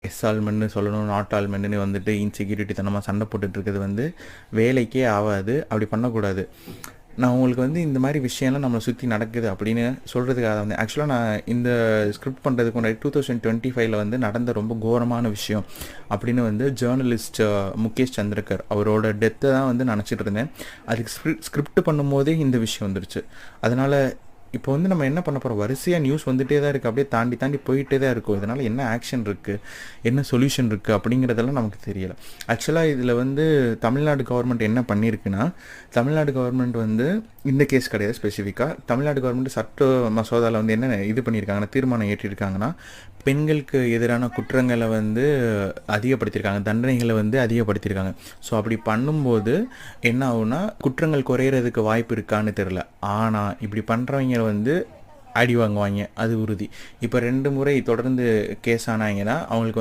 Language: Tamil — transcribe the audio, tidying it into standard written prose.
எஸ் ஆல்மென்னு சொல்லணும், நாட் ஆல்மென்னு வந்துட்டு இன்செக்யூரிட்டி தனமாக சண்டை போட்டுட்டு இருக்கிறது வந்து வேலைக்கே ஆகாது. அப்படி பண்ணக்கூடாது. நான் உங்களுக்கு வந்து இந்த மாதிரி விஷயம்லாம் நம்மளை சுற்றி நடக்குது அப்படின்னு சொல்கிறதுக்காக வந்து ஆக்சுவலாக நான் இந்த ஸ்கிரிப்ட் பண்ணுறதுக்கு முன்னாடி 2025 வந்து நடந்த ரொம்ப கோரமான விஷயம் அப்படின்னு வந்து ஜேர்னலிஸ்ட் முகேஷ் சந்திரகர் அவரோட டெத்தை தான் வந்து நினச்சிட்டு இருந்தேன். அதுக்கு ஸ்கிரிப்ட் பண்ணும்போதே இந்த விஷயம் வந்துருச்சு. அதனால் இப்போ வந்து நம்ம என்ன பண்ண போகிறோம், வரிசையாக நியூஸ் வந்துகிட்டே தான் இருக்குது, அப்படியே தாண்டி தாண்டி போயிட்டே தான் இருக்கும். இதனால் என்ன ஆக்ஷன் இருக்குது, என்ன சொல்யூஷன் இருக்குது அப்படிங்கிறதெல்லாம் நமக்கு தெரியலை. ஆக்சுவலாக இதில் வந்து தமிழ்நாடு கவர்மெண்ட் என்ன பண்ணியிருக்குன்னா, தமிழ்நாடு கவர்மெண்ட் வந்து இந்த கேஸ் கிடையாது, ஸ்பெசிஃபிக்காக தமிழ்நாடு கவர்மெண்ட் சட்ட மசோதாவில் வந்து என்ன இது பண்ணியிருக்காங்கன்னா, தீர்மானம் ஏற்றிருக்காங்கன்னா, பெண்களுக்கு எதிரான குற்றங்களை வந்து அதிகப்படுத்தியிருக்காங்க, தண்டனைகளை வந்து அதிகப்படுத்தியிருக்காங்க. ஸோ அப்படி பண்ணும்போது என்ன ஆகுனா, குற்றங்கள் குறையிறதுக்கு வாய்ப்பு இருக்கான்னு தெரில. ஆனால் இப்படி பண்ணுறவங்க வந்து அடி வாங்குவாங்க, அது உறுதி. இப்போ 2 முறை தொடர்ந்து கேஸ் ஆனாங்கன்னா அவங்களுக்கு வந்து